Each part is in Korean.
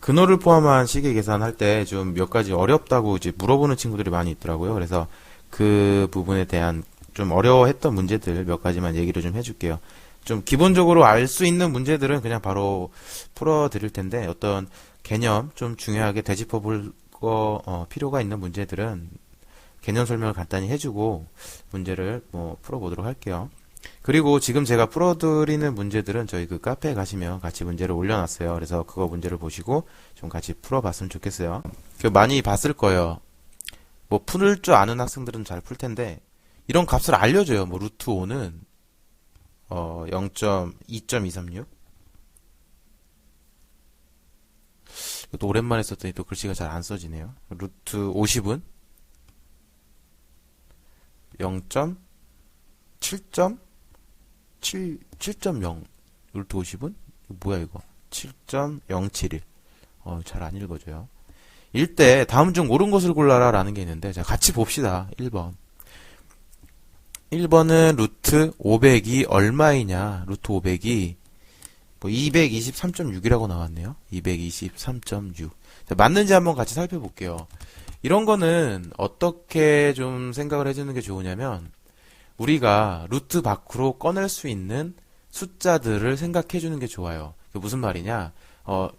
근호를 포함한 시계 계산할 때 좀 몇 가지 어렵다고 이제 물어보는 친구들이 많이 있더라고요. 그래서 그 부분에 대한 좀 어려워했던 문제들 몇 가지만 얘기를 좀 해줄게요. 좀 기본적으로 알 수 있는 문제들은 그냥 바로 풀어드릴 텐데 어떤 개념 좀 중요하게 되짚어 볼 필요가 있는 문제들은 개념 설명을 간단히 해주고 문제를 뭐 풀어보도록 할게요. 그리고 지금 제가 풀어드리는 문제들은 저희 그 카페에 가시면 같이 문제를 올려놨어요. 그래서 그거 문제를 보시고 좀 같이 풀어봤으면 좋겠어요. 많이 봤을 거예요. 뭐 풀을 줄 아는 학생들은 잘 풀 텐데 이런 값을 알려줘요. 뭐 루트 5는 0.2.236. 또 오랜만에 썼더니 또 글씨가 잘 안 써지네요. 루트 50은 7.0 루트 50은 뭐야 이거 7.071. 잘 안 읽어져요. 일대 다음 중 옳은 것을 골라라 라는 게 있는데 자 같이 봅시다. 1번은 루트 500이 얼마이냐. 루트 500이 뭐 223.6이라고 나왔네요. 223.6. 맞는지 한번 같이 살펴볼게요. 이런 거는 어떻게 좀 생각을 해주는 게 좋으냐면 우리가 루트 밖으로 꺼낼 수 있는 숫자들을 생각해 주는 게 좋아요. 무슨 말이냐? 뭐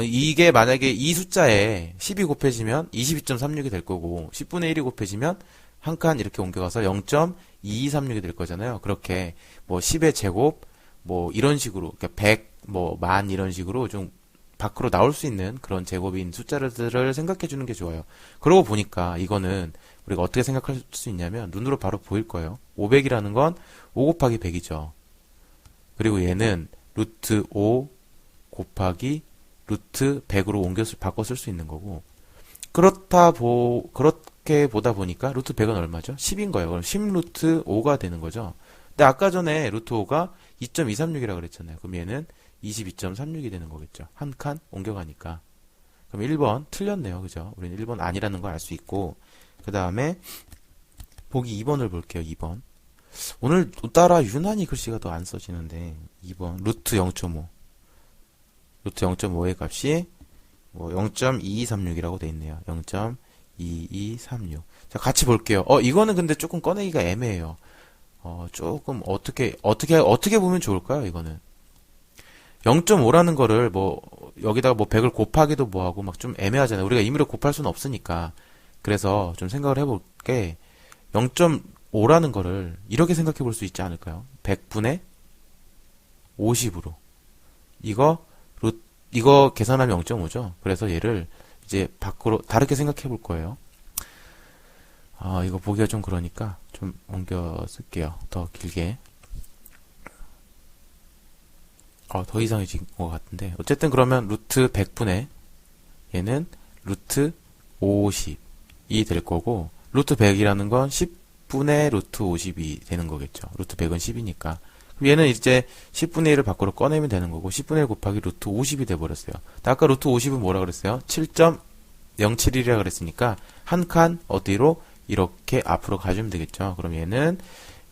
이게 만약에 이 숫자에 10이 곱해지면 22.36이 될 거고 10분의 1이 곱해지면 한 칸 이렇게 옮겨가서 0.2236이 될 거잖아요. 그렇게 뭐 10의 제곱 뭐 이런 식으로 그러니까 100, 뭐 만 이런 식으로 좀 밖으로 나올 수 있는 그런 제곱인 숫자들을 생각해 주는 게 좋아요. 그러고 보니까 이거는 우리가 어떻게 생각할 수 있냐면 눈으로 바로 보일 거예요. 500이라는 건 5 곱하기 100이죠. 그리고 얘는 루트 5 곱하기 루트 100으로 바꿔 쓸 수 있는 거고 그렇게 보다 보니까 루트 100은 얼마죠? 10인 거예요. 그럼 10 루트 5가 되는 거죠. 근데 아까 전에 루트 5가 2.236이라고 그랬잖아요. 그럼 얘는 22.36이 되는 거겠죠. 한 칸 옮겨가니까. 그럼 1번 틀렸네요. 그죠? 우리는 1번 아니라는 걸 알 수 있고 그 다음에 보기 2번을 볼게요. 2번. 오늘따라 유난히 글씨가 더 안 써지는데 2번 루트 0.5 루트 0.5의 값이 뭐 0.2236이라고 돼 있네요. 0.2236. 자, 같이 볼게요. 이거는 근데 조금 꺼내기가 애매해요. 조금 어떻게 보면 좋을까요? 이거는 0.5라는 거를 뭐 여기다가 뭐 100을 곱하기도 뭐하고 막 좀 애매하잖아요. 우리가 임의로 곱할 수는 없으니까. 그래서 좀 생각을 해볼게. 0.5라는 거를 이렇게 생각해 볼 수 있지 않을까요? 100분의 50으로. 이거 계산하면 0.5죠. 그래서 얘를 이제 밖으로 다르게 생각해 볼 거예요. 이거 보기가 좀 그러니까 좀 옮겨 쓸게요. 더 길게. 더 이상해진 것 같은데. 어쨌든 그러면 루트 100분의 얘는 루트 50이 될 거고 루트 100이라는 건 10분의 루트 50이 되는 거겠죠. 루트 100은 10이니까. 얘는 이제 10분의 1을 밖으로 꺼내면 되는 거고 10분의 1 곱하기 루트 50이 돼버렸어요. 아까 루트 50은 뭐라 그랬어요? 7.071이라 그랬으니까 한 칸 어디로 이렇게 앞으로 가주면 되겠죠. 그럼 얘는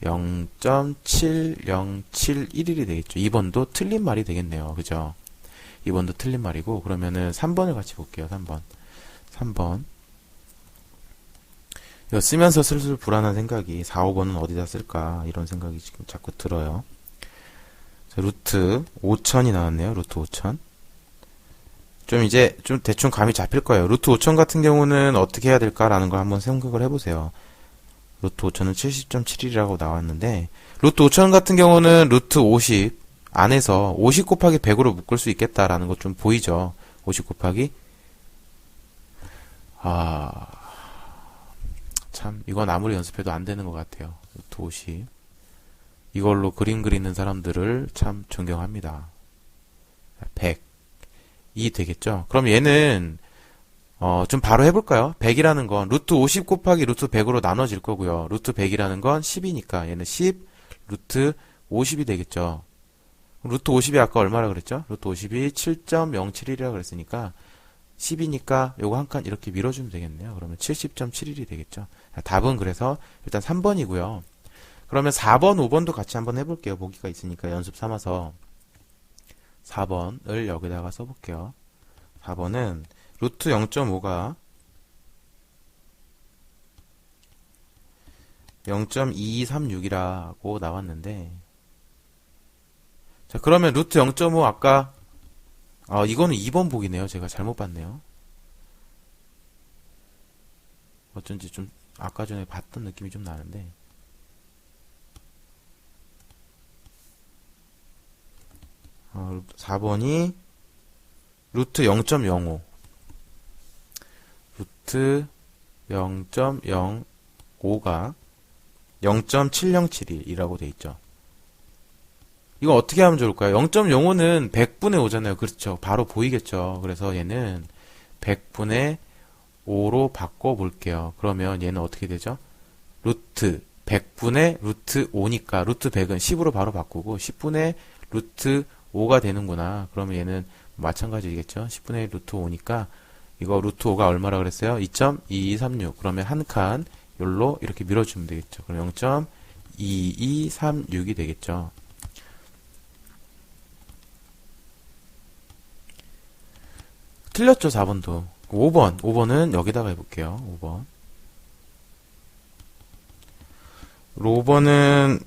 0.70711이 되겠죠. 2번도 틀린 말이 되겠네요. 그죠? 2번도 틀린 말이고 그러면은 3번을 같이 볼게요. 3번 이거 쓰면서 슬슬 불안한 생각이 4, 5번은 어디다 쓸까 이런 생각이 지금 자꾸 들어요. 자, 루트 5000이 나왔네요. 루트 5000 이제 좀 대충 감이 잡힐 거예요. 루트 5000 같은 경우는 어떻게 해야 될까라는 걸 한번 생각을 해보세요. 루트 5000은 70.7이라고 나왔는데 루트 5000 같은 경우는 루트 50 안에서 50 곱하기 100으로 묶을 수 있겠다라는 거 좀 보이죠. 50 곱하기 참 이건 아무리 연습해도 안 되는 것 같아요. 루트 50 이걸로 그림 그리는 사람들을 참 존경합니다. 100이 되겠죠. 그럼 얘는 좀 바로 해볼까요? 100이라는 건 루트 50 곱하기 루트 100으로 나눠질 거고요. 루트 100이라는 건 10이니까 얘는 10 루트 50이 되겠죠. 루트 50이 아까 얼마라 그랬죠? 루트 50이 7.071이라 그랬으니까 10이니까 요거 한 칸 이렇게 밀어주면 되겠네요. 그러면 70.71이 되겠죠. 답은 그래서 일단 3번이고요. 그러면 4번, 5번도 같이 한번 해볼게요. 보기가 있으니까 연습 삼아서 4번을 여기다가 써볼게요. 4번은 루트 0.5가 0.2236이라고 나왔는데, 자, 그러면 루트 0.5 아까, 이거는 2번 보기네요. 제가 잘못 봤네요. 어쩐지 좀, 아까 전에 봤던 느낌이 좀 나는데, 4번이 루트 0.05, 루트 0.05가 0.7071이라고 돼 있죠. 이거 어떻게 하면 좋을까요? 0.05는 100분의 5잖아요. 그렇죠. 바로 보이겠죠. 그래서 얘는 100분의 5로 바꿔볼게요. 그러면 얘는 어떻게 되죠? 루트 100분의 루트 5니까 루트 100은 10으로 바로 바꾸고 10분의 루트 5가 되는구나. 그러면 얘는 마찬가지겠죠. 10분의 루트 5니까 이거 루트 5가 얼마라 그랬어요? 2.2236. 그러면 한 칸 요로 이렇게 밀어주면 되겠죠. 그럼 0.2236이 되겠죠. 틀렸죠, 4번도. 5번은 여기다가 해볼게요. 5번. 5번은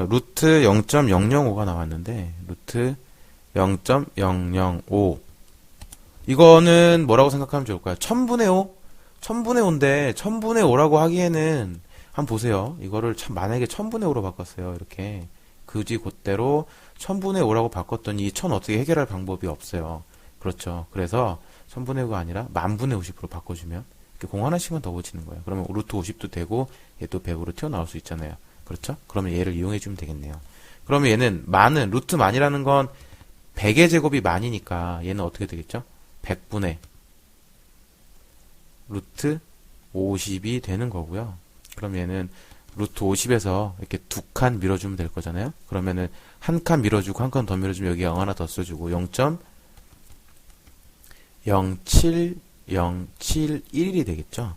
루트 0.005가 나왔는데 루트 0.005 이거는 뭐라고 생각하면 좋을까요? 1000분의 5? 1000분의 5인데 1000분의 5라고 하기에는 한번 보세요. 이거를 만약에 1000분의 5로 바꿨어요. 이렇게 그지 곧대로 1000분의 5라고 바꿨더니 이 1000 어떻게 해결할 방법이 없어요. 그렇죠. 그래서 1000분의 5가 아니라 10,000분의 50으로 바꿔주면 이렇게 공 하나씩만 더 붙이는 거예요. 그러면 루트 50도 되고 얘도 100으로 튀어나올 수 있잖아요. 그렇죠? 그러면 얘를 이용해주면 되겠네요. 그러면 얘는 루트 만이라는 건 100의 제곱이 만이니까 얘는 어떻게 되겠죠? 100분의 루트 50이 되는 거고요. 그럼 얘는 루트 50에서 이렇게 두 칸 밀어주면 될 거잖아요. 그러면은 한 칸 밀어주고 한 칸 더 밀어주면 여기 0 하나 더 써주고 0.07071이 되겠죠.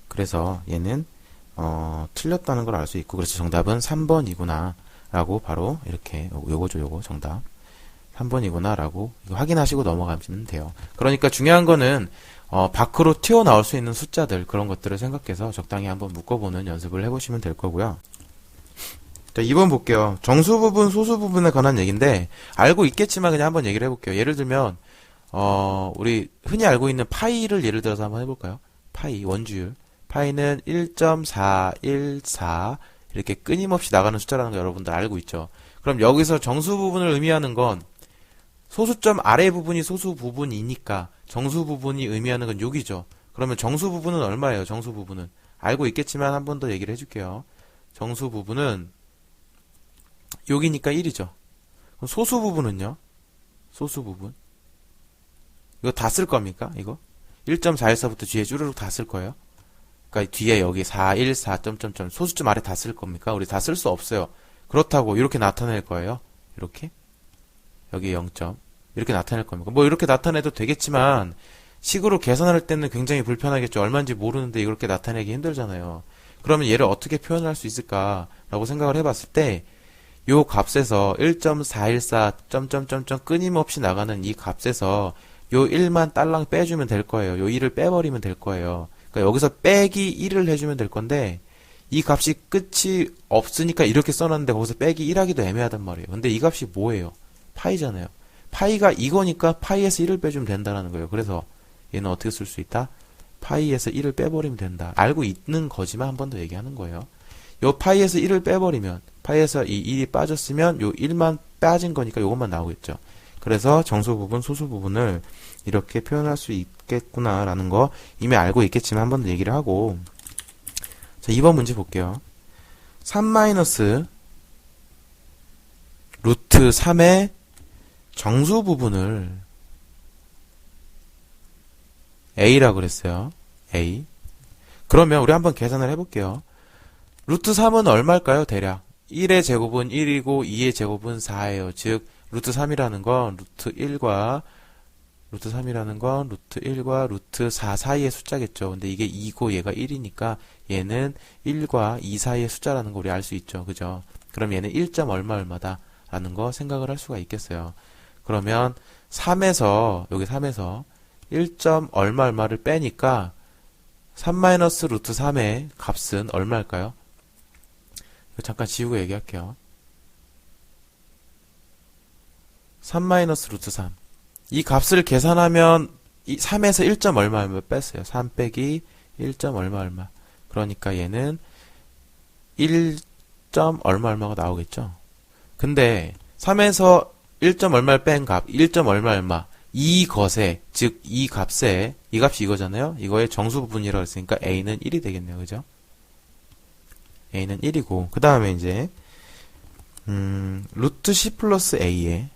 그래서 얘는 틀렸다는 걸 알 수 있고, 그래서 정답은 3번이구나 라고 바로 이렇게 요거죠. 요거 정답 3번이구나 라고 확인하시고 넘어가시면 돼요. 그러니까 중요한 거는 밖으로 튀어나올 수 있는 숫자들, 그런 것들을 생각해서 적당히 한번 묶어보는 연습을 해보시면 될 거고요. 자, 2번 볼게요. 정수 부분, 소수 부분에 관한 얘기인데 알고 있겠지만 그냥 한번 얘기를 해볼게요. 예를 들면 우리 흔히 알고 있는 파이를 예를 들어서 한번 해볼까요? 파이, 원주율. 파이는 1.414 이렇게 끊임없이 나가는 숫자라는 거 여러분들 알고 있죠? 그럼 여기서 정수 부분을 의미하는 건 소수점 아래 부분이 소수 부분이니까 정수 부분이 의미하는 건 여기죠. 그러면 정수 부분은 얼마예요? 정수 부분은 알고 있겠지만 한 번 더 얘기를 해줄게요. 정수 부분은 여기니까 1이죠. 그럼 소수 부분은요? 소수 부분 이거 다 쓸 겁니까? 이거 1.414부터 뒤에 쭈르륵 다 쓸 거예요. 그러니까 뒤에 여기 414 점점점 소수점 아래 다 쓸 겁니까? 우리 다 쓸 수 없어요. 그렇다고 이렇게 나타낼 거예요. 이렇게 여기 0점 이렇게 나타낼 겁니까? 뭐 이렇게 나타내도 되겠지만 식으로 계산할 때는 굉장히 불편하겠죠. 얼마인지 모르는데 이렇게 나타내기 힘들잖아요. 그러면 얘를 어떻게 표현할 수 있을까라고 생각을 해봤을 때 요 값에서 1.414 점점점점 끊임없이 나가는 이 값에서 요 1만 딸랑 빼주면 될 거예요. 요 1을 빼버리면 될 거예요. 그러니까 여기서 빼기 1을 해주면 될 건데 이 값이 끝이 없으니까 이렇게 써놨는데 거기서 빼기 1하기도 애매하단 말이에요. 근데 이 값이 뭐예요? 파이잖아요. 파이가 이거니까 파이에서 1을 빼주면 된다는 거예요. 그래서 얘는 어떻게 쓸 수 있다? 파이에서 1을 빼버리면 된다. 알고 있는 거지만 한 번 더 얘기하는 거예요. 요 파이에서 1을 빼버리면 파이에서 이 1이 빠졌으면 요 1만 빠진 거니까 요것만 나오겠죠. 그래서 정수 부분, 소수 부분을 이렇게 표현할 수 있겠구나라는 거 이미 알고 있겠지만 한 번 더 얘기를 하고, 자, 2번 문제 볼게요. 3 루트 3의 정수 부분을 A라고 그랬어요. A. 그러면 우리 한번 계산을 해볼게요. 루트 3은 얼마일까요? 대략 1의 제곱은 1이고 2의 제곱은 4예요. 즉 루트 3이라는 건 루트 1과 루트 4 사이의 숫자겠죠. 근데 이게 2고 얘가 1이니까 얘는 1과 2 사이의 숫자라는 거 우리 알 수 있죠. 그죠? 그럼 얘는 1. 얼마다 라는 거 생각을 할 수가 있겠어요. 그러면 3에서 여기 3에서 1점 얼마 얼마를 빼니까 3-루트 3의 값은 얼마일까요? 이거 잠깐 지우고 얘기할게요. 3-루트 3. 이 값을 계산하면 이 3에서 1점 얼마 얼마 뺐어요. 3 빼기 1점 얼마 얼마. 그러니까 얘는 1점 얼마 얼마가 나오겠죠. 근데 3에서 1점 얼마를 뺀 값, 1점 얼마 얼마. 이 것에, 즉 이 값에, 이 값이 이거잖아요. 이거의 정수 부분이라고 했으니까 a는 1이 되겠네요. 그죠? a는 1이고 그 다음에 이제 루트 10 플러스 a에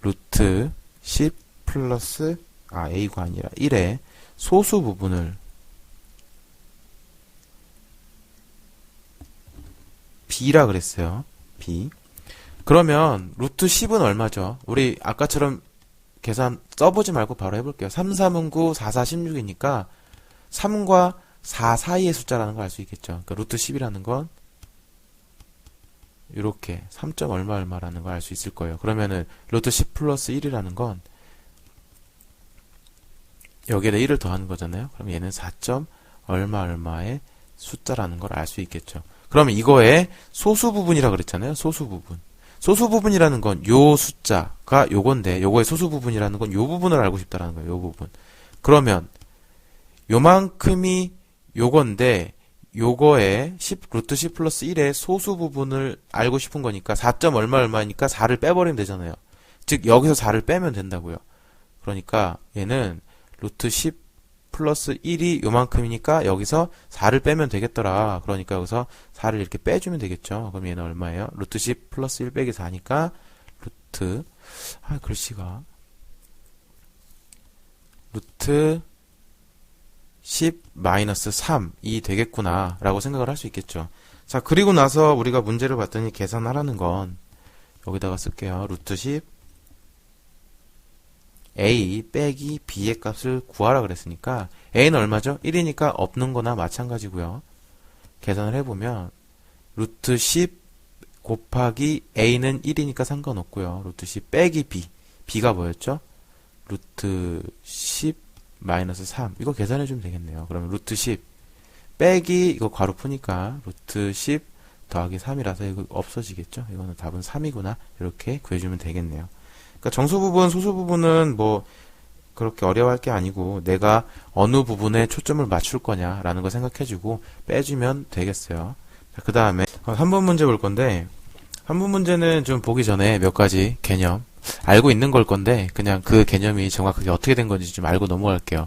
루트 10 플러스 a가 아니라 1의 소수 부분을 b라 그랬어요. b. 그러면 루트 10은 얼마죠? 우리 아까처럼 계산 써보지 말고 바로 해볼게요. 3, 3은 9, 4, 4, 16이니까 3과 4 사이의 숫자라는 걸 알 수 있겠죠. 그러니까 루트 10이라는 건 이렇게 3점 얼마 얼마라는 걸 알 수 있을 거예요. 그러면은 루트 10 플러스 1이라는 건 여기에다 1을 더하는 거잖아요. 그럼 얘는 4점 얼마 얼마의 숫자라는 걸 알 수 있겠죠. 그러면 이거의 소수 부분이라고 그랬잖아요. 소수 부분. 소수 부분이라는 건 요 숫자가 요건데 요거의 소수 부분이라는 건 요 부분을 알고 싶다라는 거예요. 요 부분. 그러면 요만큼이 요건데 요거의 10, 루트 10 플러스 1의 소수 부분을 알고 싶은 거니까 4점 얼마 얼마니까 4를 빼버리면 되잖아요. 즉 여기서 4를 빼면 된다고요. 그러니까 얘는 루트 10 플러스 1이 요만큼이니까 여기서 4를 빼면 되겠더라. 그러니까 여기서 4를 이렇게 빼주면 되겠죠. 그럼 얘는 얼마예요? 루트 10 플러스 1 빼기 4니까 루트 글씨가 루트 10 마이너스 3이 되겠구나 라고 생각을 할 수 있겠죠. 자, 그리고 나서 우리가 문제를 봤더니 계산하라는 건 여기다가 쓸게요. 루트 10 a 빼기 b의 값을 구하라 그랬으니까 a는 얼마죠? 1이니까 없는 거나 마찬가지고요. 계산을 해보면 루트 10 곱하기 a는 1이니까 상관없고요. 루트 10 빼기 b. b가 뭐였죠? 루트 10 마이너스 3. 이거 계산해주면 되겠네요. 그러면 루트 10 빼기 이거 괄호 푸니까 루트 10 더하기 3이라서 이거 없어지겠죠? 이거는 답은 3이구나. 이렇게 구해주면 되겠네요. 그러니까 정수 부분, 소수 부분은 뭐 그렇게 어려워할 게 아니고 내가 어느 부분에 초점을 맞출 거냐라는 거 생각해주고 빼주면 되겠어요. 그 다음에 3번 문제 볼 건데 3번 문제는 좀 보기 전에 몇 가지 개념 알고 있는 걸 건데 그냥 그 개념이 정확하게 어떻게 된 건지 좀 알고 넘어갈게요.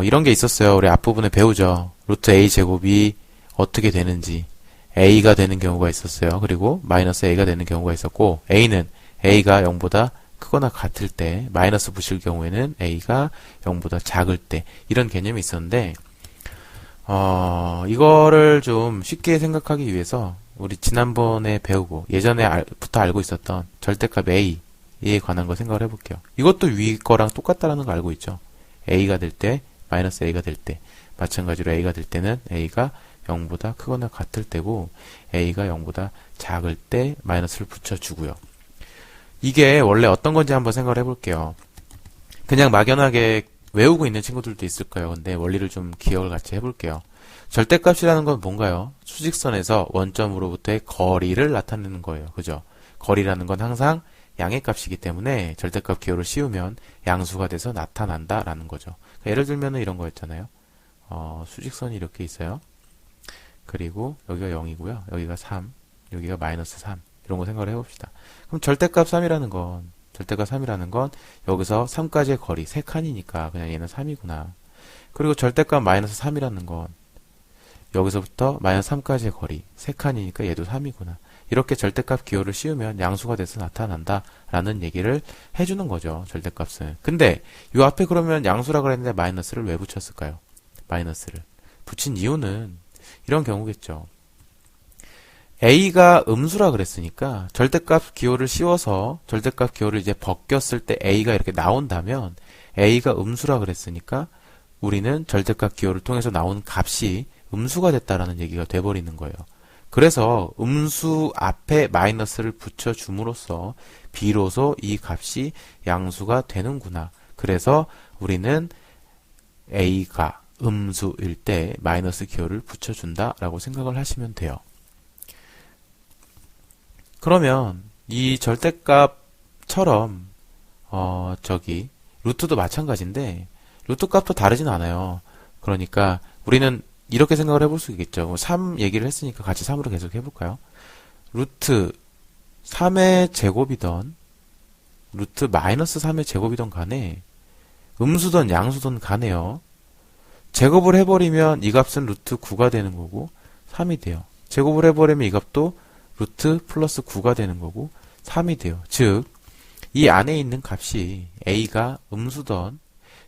이런 게 있었어요. 우리 앞부분에 배우죠. 루트 a 제곱이 어떻게 되는지 a가 되는 경우가 있었어요. 그리고 마이너스 a가 되는 경우가 있었고 a는 a가 0보다 크거나 같을 때 마이너스 붙일 경우에는 a가 0보다 작을 때 이런 개념이 있었는데 이거를 좀 쉽게 생각하기 위해서 우리 지난번에 배우고 예전에부터 알고 있었던 절대값 a에 관한 거 생각을 해볼게요. 이것도 위 거랑 똑같다라는 거 알고 있죠. a가 될 때 마이너스 a가 될 때 마찬가지로 a가 될 때는 a가 0보다 크거나 같을 때고 a가 0보다 작을 때 마이너스를 붙여주고요. 이게 원래 어떤 건지 한번 생각을 해볼게요. 그냥 막연하게 외우고 있는 친구들도 있을 거예요. 근데 원리를 좀 기억을 같이 해볼게요. 절대값이라는 건 뭔가요? 수직선에서 원점으로부터의 거리를 나타내는 거예요. 그죠? 거리라는 건 항상 양의 값이기 때문에 절대값 기호를 씌우면 양수가 돼서 나타난다라는 거죠. 그러니까 예를 들면 이런 거였잖아요. 수직선이 이렇게 있어요. 그리고 여기가 0이고요. 여기가 3, 여기가 마이너스 3. 이런 거 생각을 해봅시다. 그럼 절대값 3이라는 건 여기서 3까지의 거리 3칸이니까 그냥 얘는 3이구나. 그리고 절대값 마이너스 3이라는 건 여기서부터 마이너스 3까지의 거리 3칸이니까 얘도 3이구나. 이렇게 절대값 기호를 씌우면 양수가 돼서 나타난다 라는 얘기를 해주는 거죠. 절대값은. 근데 이 앞에 그러면 양수라 그랬는데 마이너스를 왜 붙였을까요? 마이너스를 붙인 이유는 이런 경우겠죠. a가 음수라 그랬으니까 절대값 기호를 씌워서 절대값 기호를 이제 벗겼을 때 a가 이렇게 나온다면 a가 음수라 그랬으니까 우리는 절대값 기호를 통해서 나온 값이 음수가 됐다라는 얘기가 돼버리는 거예요. 그래서 음수 앞에 마이너스를 붙여줌으로써 비로소 이 값이 양수가 되는구나. 그래서 우리는 a가 음수일 때 마이너스 기호를 붙여준다라고 생각을 하시면 돼요. 그러면 이 절대값처럼 루트도 마찬가지인데 루트 값도 다르진 않아요. 그러니까 우리는 이렇게 생각을 해볼 수 있겠죠. 3 얘기를 했으니까 같이 3으로 계속 해볼까요? 루트 3의 제곱이던 루트 마이너스 3의 제곱이던 간에 음수든 양수든 간에요. 제곱을 해버리면 이 값은 루트 9가 되는 거고 3이 돼요. 제곱을 해버리면 이 값도 루트 플러스 9가 되는 거고 3이 돼요. 즉, 이 안에 있는 값이 a가 음수던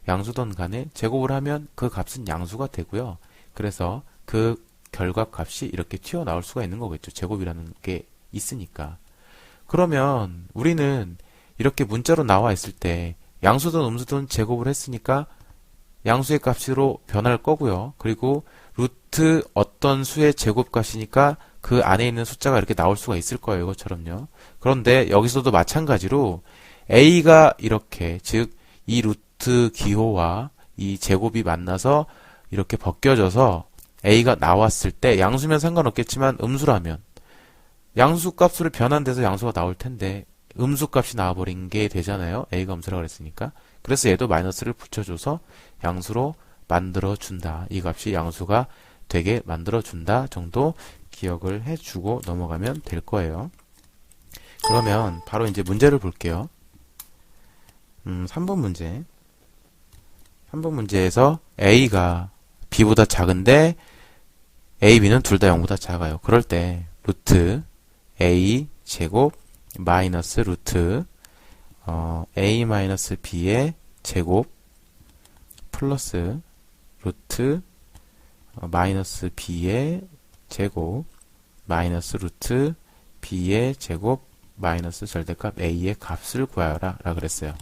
양수던 간에 제곱을 하면 그 값은 양수가 되고요. 그래서 그 결과값이 이렇게 튀어나올 수가 있는 거겠죠. 제곱이라는 게 있으니까. 그러면 우리는 이렇게 문자로 나와 있을 때 양수든 음수든 제곱을 했으니까 양수의 값으로 변할 거고요. 그리고 루트 어떤 수의 제곱값이니까 그 안에 있는 숫자가 이렇게 나올 수가 있을 거예요. 이것처럼요. 그런데 여기서도 마찬가지로 a가 이렇게, 즉 이 루트 기호와 이 제곱이 만나서 이렇게 벗겨져서 a가 나왔을 때 양수면 상관없겠지만 음수라면 양수 값으로 변환돼서 양수가 나올 텐데 음수 값이 나와버린 게 되잖아요. a가 음수라고 그랬으니까. 그래서 얘도 마이너스를 붙여줘서 양수로 만들어준다. 이 값이 양수가 되게 만들어준다 정도 기억을 해주고 넘어가면 될 거예요. 그러면 바로 이제 문제를 볼게요. 3번 문제. 3번 문제에서 a가 b보다 작은데 a, b는 둘 다 0보다 작아요. 그럴 때 루트 a 제곱 마이너스 루트 a 마이너스 b의 제곱 플러스 루트 마이너스 b의 제곱 마이너스 루트 b의 제곱 마이너스 절대값 a의 값을 구하여라 라 그랬어요.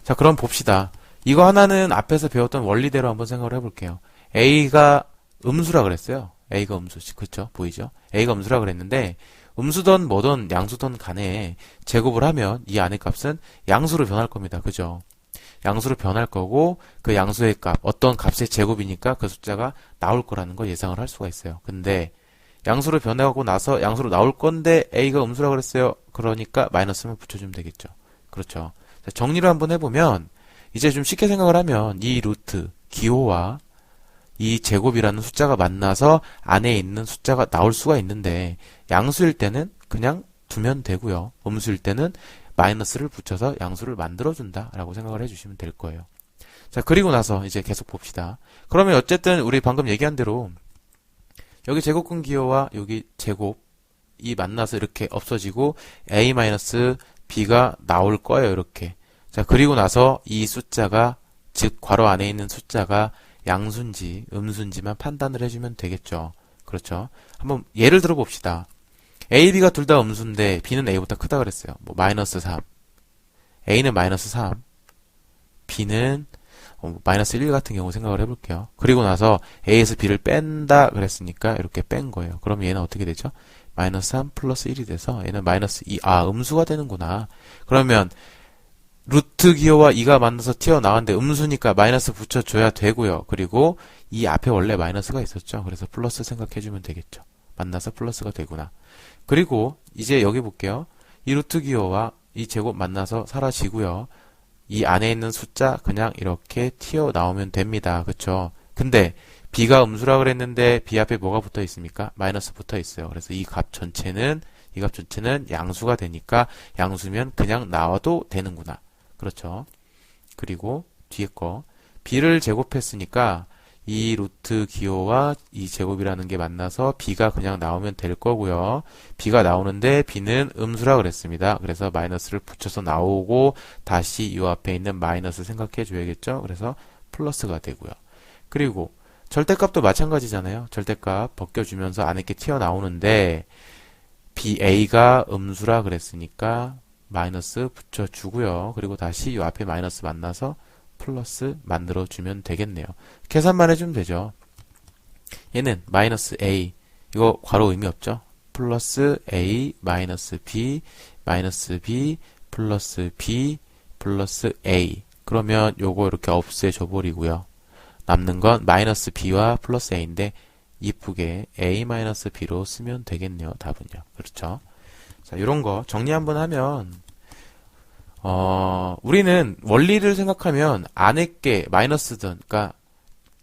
자, 그럼 봅시다. 이거 하나는 앞에서 배웠던 원리대로 한번 생각을 해볼게요. a가 음수라 그랬어요. a가 음수, 그쵸? 보이죠? a가 음수라 그랬는데 음수든 뭐든 양수든 간에 제곱을 하면 이 안의 값은 양수로 변할 겁니다. 그죠? 양수로 변할 거고 그 양수의 값, 어떤 값의 제곱이니까 그 숫자가 나올 거라는 걸 예상을 할 수가 있어요. 근데 양수로 변하고 나서 양수로 나올 건데 a가 음수라 그랬어요. 그러니까 마이너스만 붙여주면 되겠죠. 그렇죠. 자, 정리를 한번 해보면 이제 좀 쉽게 생각을 하면 이 루트, 기호와 이 제곱이라는 숫자가 만나서 안에 있는 숫자가 나올 수가 있는데 양수일 때는 그냥 두면 되고요. 음수일 때는 마이너스를 붙여서 양수를 만들어준다 라고 생각을 해주시면 될 거예요. 자, 그리고 나서 이제 계속 봅시다. 그러면 어쨌든 우리 방금 얘기한 대로 여기 제곱근 기호와 여기 제곱이 만나서 이렇게 없어지고 a-b가 나올 거예요. 이렇게. 자, 그리고 나서 이 숫자가, 즉 괄호 안에 있는 숫자가 양수인지 음수인지만 판단을 해주면 되겠죠. 그렇죠. 한번 예를 들어 봅시다. a, b가 둘 다 음수인데 b는 a보다 크다 그랬어요. 뭐 마이너스 3, a는 마이너스 3, b는 마이너스 1 같은 경우 생각을 해볼게요. 그리고 나서 a에서 b를 뺀다 그랬으니까 이렇게 뺀 거예요. 그럼 얘는 어떻게 되죠? 마이너스 3 플러스 1이 돼서 얘는 마이너스 2, 음수가 되는구나. 그러면 루트 기호와 2가 만나서 튀어나왔는데 음수니까 마이너스 붙여줘야 되고요. 그리고 이 앞에 원래 마이너스가 있었죠. 그래서 플러스 생각해주면 되겠죠. 만나서 플러스가 되구나. 그리고 이제 여기 볼게요. 이 루트 기호와 이 제곱 만나서 사라지고요. 이 안에 있는 숫자 그냥 이렇게 튀어나오면 됩니다. 그쵸? 근데 b가 음수라 그랬는데 b 앞에 뭐가 붙어 있습니까? 마이너스 붙어 있어요. 그래서 이 값 전체는 양수가 되니까 양수면 그냥 나와도 되는구나. 그렇죠. 그리고 뒤에 거 b를 제곱했으니까 이 루트 기호와 이 제곱이라는 게 만나서 b가 그냥 나오면 될 거고요. b가 나오는데 b는 음수라 그랬습니다. 그래서 마이너스를 붙여서 나오고 다시 이 앞에 있는 마이너스 생각해 줘야겠죠. 그래서 플러스가 되고요. 그리고 절대값도 마찬가지잖아요. 절대값 벗겨주면서 안에 게 튀어나오는데 a가 음수라 그랬으니까 마이너스 붙여주고요. 그리고 다시 이 앞에 마이너스 만나서 플러스 만들어주면 되겠네요. 계산만 해주면 되죠. 얘는 마이너스 a, 이거 괄호 의미 없죠? 플러스 a 마이너스 b 플러스 b 플러스 a, 그러면 요거 이렇게 없애줘 버리고요. 남는 건 마이너스 b와 플러스 a인데 이쁘게 a-b로 쓰면 되겠네요. 답은요. 그렇죠? 자, 이런 거 정리 한번 하면 우리는 원리를 생각하면 안에 게 마이너스든 그러니까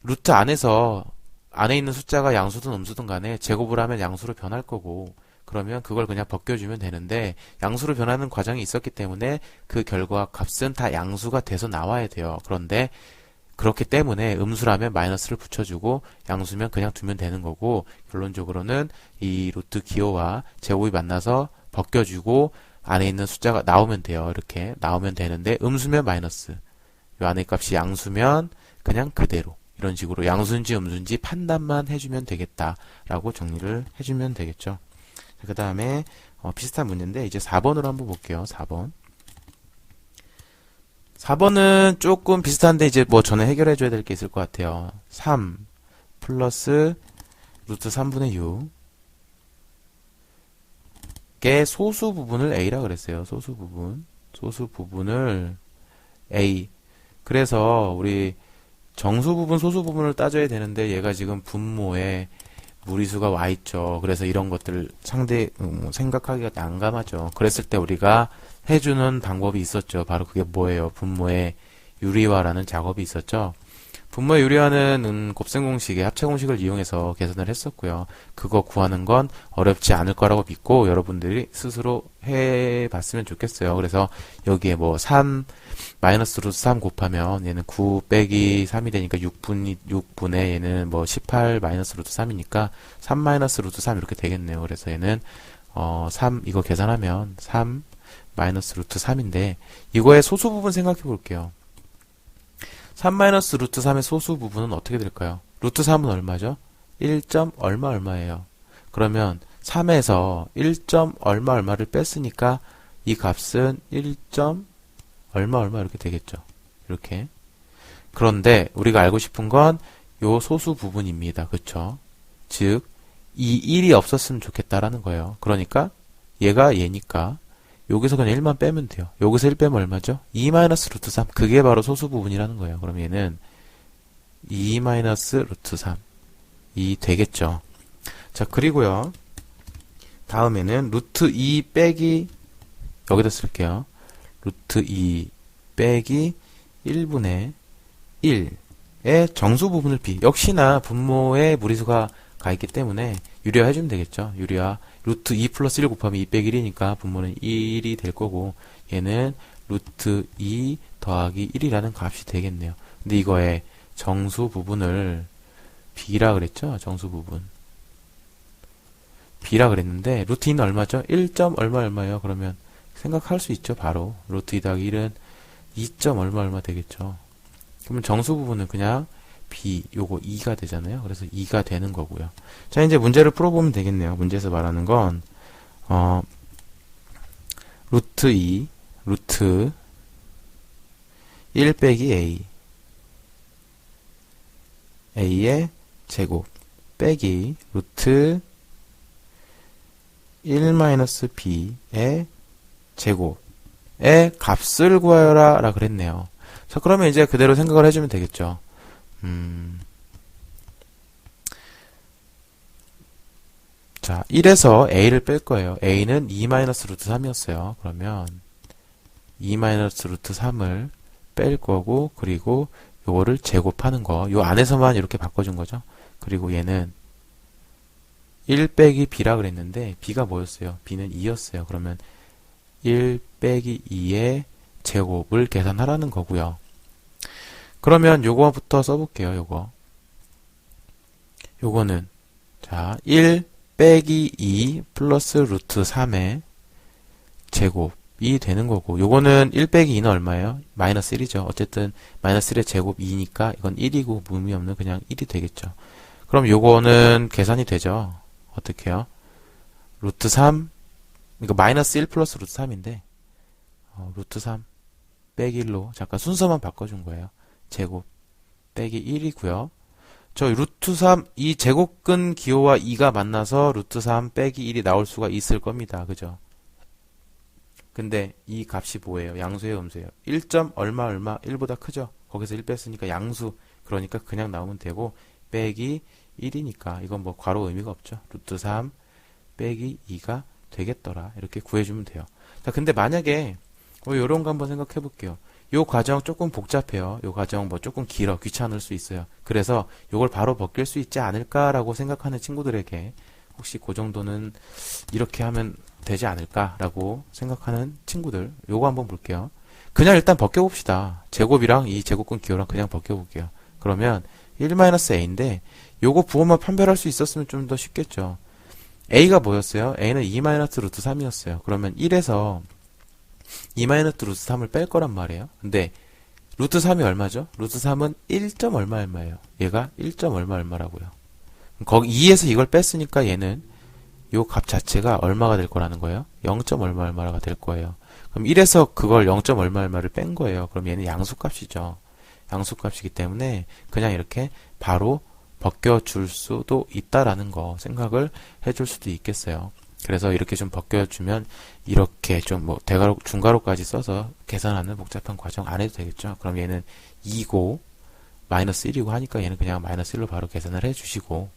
루트 안에서 안에 있는 숫자가 양수든 음수든 간에 제곱을 하면 양수로 변할 거고 그러면 그걸 그냥 벗겨주면 되는데 양수로 변하는 과정이 있었기 때문에 그 결과 값은 다 양수가 돼서 나와야 돼요. 그런데 그렇기 때문에 음수라면 마이너스를 붙여주고 양수면 그냥 두면 되는 거고 결론적으로는 이 루트 기호와 제곱이 만나서 벗겨주고 안에 있는 숫자가 나오면 돼요. 이렇게 나오면 되는데 음수면 마이너스 이 안에 값이 양수면 그냥 그대로 이런 식으로 양수인지 음수인지 판단만 해주면 되겠다라고 정리를 해주면 되겠죠. 그 다음에 비슷한 문제인데 이제 4번으로 한번 볼게요. 4번. 4번은 조금 비슷한데 이제 뭐 전에 해결해 줘야 될 게 있을 것 같아요. 3 플러스 루트 3분의 6의 소수 부분을 a라 그랬어요. 소수 부분을 a. 그래서 우리 정수 부분, 소수 부분을 따져야 되는데 얘가 지금 분모에 무리수가 와 있죠. 그래서 이런 것들 상대 생각하기가 난감하죠. 그랬을 때 우리가 해주는 방법이 있었죠. 바로 그게 뭐예요? 분모의 유리화라는 작업이 있었죠. 분모의 유리화는 곱셈 공식의 합체 공식을 이용해서 계산을 했었고요. 그거 구하는 건 어렵지 않을 거라고 믿고 여러분들이 스스로 해봤으면 좋겠어요. 그래서 여기에 뭐 3 마이너스 루트 3 곱하면 얘는 9 빼기 3이 되니까 6분에 얘는 뭐 18 마이너스 루트 3이니까 3 마이너스 루트 3 이렇게 되겠네요. 그래서 얘는 3 이거 계산하면 3 마이너스 루트 3인데 이거의 소수 부분 생각해 볼게요. 3 마이너스 루트 3의 소수 부분은 어떻게 될까요? 루트 3은 얼마죠? 1. 얼마예요? 그러면 3에서 1. 얼마를 뺐으니까 이 값은 1. 얼마 이렇게 되겠죠. 이렇게. 그런데 우리가 알고 싶은 건 요 소수 부분입니다. 그쵸? 즉, 이 1이 없었으면 좋겠다라는 거예요. 그러니까 얘가 얘니까 여기서 그냥 1만 빼면 돼요. 여기서 1 빼면 얼마죠? 2 마이너스 루트 3. 그게 바로 소수 부분이라는 거예요. 그럼 얘는 2 마이너스 루트 3. 이 되겠죠. 자, 그리고요. 다음에는 루트 2 빼기 여기다 쓸게요. 루트 2 빼기 1분의 1의 정수 부분을 b. 역시나 분모에 무리수가 가 있기 때문에 유리화 해주면 되겠죠. 유리화. 루트 2 플러스 1 곱하면 2 빼기 1이니까 분모는 1이 될 거고 얘는 루트 2 더하기 1이라는 값이 되겠네요. 근데 이거의 정수 부분을 b라 그랬죠. 정수 부분. b라 그랬는데 루트 2는 얼마죠? 1. 얼마예요? 그러면 생각할 수 있죠. 바로 루트 2 더하기 1은 2. 얼마 되겠죠. 그러면 정수 부분은 그냥 b 요거 2가 되잖아요. 그래서 2가 되는 거고요. 자, 이제 문제를 풀어보면 되겠네요. 문제에서 말하는 건 루트 2 루트 1 빼기 a의 제곱 빼기 루트 1 마이너스 b의 제곱의 값을 구하여라 라 그랬네요. 자, 그러면 이제 그대로 생각을 해주면 되겠죠. 자, 1에서 a를 뺄 거예요. a는 2 마이너스 루트 3이었어요. 그러면 2 마이너스 루트 3을 뺄 거고 그리고 요거를 제곱하는 거. 요 안에서만 이렇게 바꿔준 거죠. 그리고 얘는 1 빼기 b라 그랬는데 b가 뭐였어요? b는 2였어요. 그러면 1 빼기 2의 제곱을 계산하라는 거고요. 그러면 요거부터 써볼게요. 요거는 자 1 빼기 2 플러스 루트 3의 제곱이 되는 거고 요거는 1 빼기 2는 얼마예요? 마이너스 1이죠. 어쨌든 마이너스 1의 제곱 2니까 이건 1이고 의미 없는 그냥 1이 되겠죠. 그럼 요거는 계산이 되죠. 어떻게 해요? 루트 3 그러니까 마이너스 1 플러스 루트 3인데 루트 3 빼기 1로 잠깐 순서만 바꿔준 거예요. 제곱 빼기 1이고요. 저 루트 3 이 제곱근 기호와 2가 만나서 루트 3 빼기 1이 나올 수가 있을 겁니다. 그죠? 근데 이 값이 뭐예요? 양수예요, 음수예요? 1점 얼마 얼마 1보다 크죠? 거기서 1 뺐으니까 양수. 그러니까 그냥 나오면 되고 빼기 1이니까 이건 뭐 괄호 의미가 없죠. 루트 3 빼기 2가 되겠더라. 이렇게 구해주면 돼요. 자, 근데 만약에 요런 거 한번 생각해 볼게요. 요 과정 조금 복잡해요. 요 과정 뭐 조금 길어. 귀찮을 수 있어요. 그래서 요걸 바로 벗길 수 있지 않을까라고 생각하는 친구들에게 혹시 그 정도는 이렇게 하면 되지 않을까라고 생각하는 친구들 요거 한번 볼게요. 그냥 일단 벗겨봅시다. 제곱이랑 이 제곱근 기호랑 그냥 벗겨볼게요. 그러면 1-a인데 요거 부호만 판별할 수 있었으면 좀 더 쉽겠죠. a가 뭐였어요? a는 2-루트 3이었어요. 그러면 1에서 2-루트 3을 뺄 거란 말이에요. 근데 루트 3이 얼마죠? 루트 3은 1점 얼마 얼마예요. 얘가 1점 얼마 얼마라고요. 거기 2에서 이걸 뺐으니까 얘는 요 값 자체가 얼마가 될 거라는 거예요? 0점 얼마 얼마가 될 거예요. 그럼 1에서 그걸 0점 얼마 얼마를 뺀 거예요. 그럼 얘는 양수값이죠. 양수값이기 때문에 그냥 이렇게 바로 벗겨줄 수도 있다라는 거 생각을 해줄 수도 있겠어요. 그래서 이렇게 좀 벗겨주면 이렇게 좀 뭐 대괄호, 중괄호까지 써서 계산하는 복잡한 과정 안 해도 되겠죠. 그럼 얘는 2고 마이너스 1이고 하니까 얘는 그냥 마이너스 1로 바로 계산을 해주시고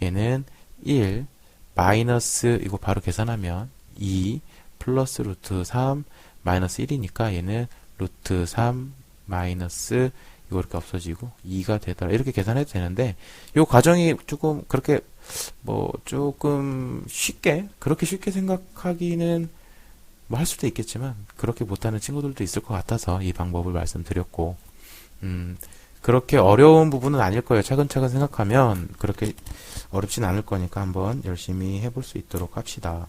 얘는 1 마이너스 이거 바로 계산하면 2 플러스 루트 3 마이너스 1이니까 얘는 루트 3 마이너스 이거 이렇게 없어지고 2가 되더라. 이렇게 계산해도 되는데 요 과정이 조금 그렇게 뭐 조금 쉽게 그렇게 쉽게 생각하기는 뭐 할 수도 있겠지만 그렇게 못하는 친구들도 있을 것 같아서 이 방법을 말씀드렸고 그렇게 어려운 부분은 아닐 거예요. 차근차근 생각하면 그렇게 어렵진 않을 거니까 한번 열심히 해볼 수 있도록 합시다.